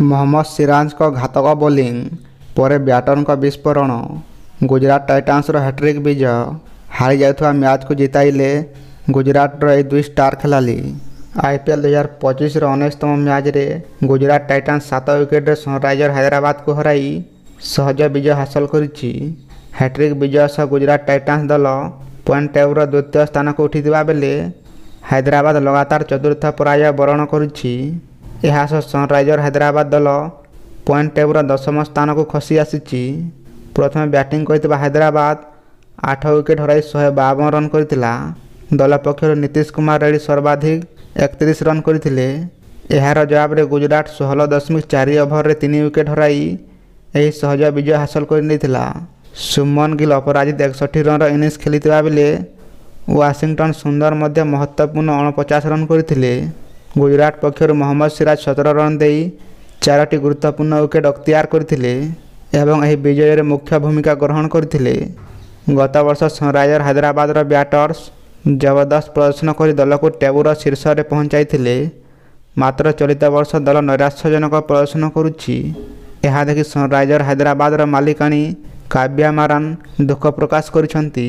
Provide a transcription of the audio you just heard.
ମହମ୍ମଦ ସିରାଜଙ୍କ ଘାତକ ବୋଲିଂ ପରେ ବ୍ୟାଟରଙ୍କ ବିସ୍ଫୋରଣ। ଗୁଜରାଟ ଟାଇଟାନ୍ସର ହ୍ୟାଟ୍ରିକ୍ ବିଜୟ ହାରିଯାଉଥିବା ମ୍ୟାଚ୍କୁ ଜିତାଇଲେ ଗୁଜରାଟର ଏହି ଦୁଇ ଷ୍ଟାର ଖେଳାଳି। IPL 2025ର 19ତମ ମ୍ୟାଚ୍ରେ ଗୁଜରାଟ ଟାଇଟାନ୍ସ 7 ୱିକେଟରେ ସନରାଇଜର ହାଇଦ୍ରାବାଦକୁ ହରାଇ ସହଜ ବିଜୟ ହାସଲ କରିଛି। ହ୍ୟାଟ୍ରିକ୍ ବିଜୟ ସହ ଗୁଜରାଟ ଟାଇଟାନ୍ସ ଦଳ ପଏଣ୍ଟ ଟେବୁଲର ଦ୍ୱିତୀୟ ସ୍ଥାନକୁ ଉଠିଥିବା ବେଳେ ହାଇଦ୍ରାବାଦ ଲଗାତାର ଚତୁର୍ଥ ପରାଜୟ ବରଣ କରୁଛି। ଏହା ସହ ସନରାଇଜର ହାଇଦ୍ରାବାଦ ଦଳ ପଏଣ୍ଟ ଟେବୁଲର 10ମ ସ୍ଥାନକୁ ଖସି ଆସିଛି। ପ୍ରଥମେ ବ୍ୟାଟିଂ କରିଥିବା ହାଇଦ୍ରାବାଦ 8 ୱିକେଟ ହରାଇ 152 ରନ୍ କରିଥିଲା। ଦଳ ପକ୍ଷରୁ ନୀତିଶ କୁମାର ରେଡ୍ଡି ସର୍ବାଧିକ 31 ରନ୍ କରିଥିଲେ। ଏହାର ଜବାବରେ ଗୁଜରାଟ 16.4 ଓଭରରେ 3 ୱିକେଟ ହରାଇ ଏହି ସହଜ ବିଜୟ ହାସଲ କରିନେଇଥିଲା। ସୁମନ ଗିଲ୍ ଅପରାଜିତ 61 ରନ୍ର ଇନିଂସ ଖେଳିଥିବା ବେଳେ ୱାଶିଂଟନ ସୁନ୍ଦର ମଧ୍ୟ ମହତ୍ତ୍ୱପୂର୍ଣ୍ଣ 49 ରନ୍ କରିଥିଲେ। ଗୁଜରାଟ ପକ୍ଷରୁ ମହମ୍ମଦ ସିରାଜ 17 ରନ୍ ଦେଇ 4ଟି ଗୁରୁତ୍ୱପୂର୍ଣ୍ଣ ୱିକେଟ ଅକ୍ତିଆର କରିଥିଲେ ଏବଂ ଏହି ବିଜୟରେ ମୁଖ୍ୟ ଭୂମିକା ଗ୍ରହଣ କରିଥିଲେ। ଗତ ବର୍ଷ ସନରାଇଜର ହାଇଦ୍ରାବାଦର ବ୍ୟାଟର୍ସ ଜବରଦସ୍ତ ପ୍ରଦର୍ଶନ କରି ଦଳକୁ ଟେବୁଲର ଶୀର୍ଷରେ ପହଞ୍ଚାଇଥିଲେ। ମାତ୍ର ଚଳିତ ବର୍ଷ ଦଳ ନୈରାଶ୍ୟଜନକ ପ୍ରଦର୍ଶନ କରୁଛି। ଏହା ଦେଖି ସନରାଇଜର ହାଇଦ୍ରାବାଦର ମାଲିକାଣୀ କାବ୍ୟା ମାରାନ ଦୁଃଖ ପ୍ରକାଶ କରିଛନ୍ତି।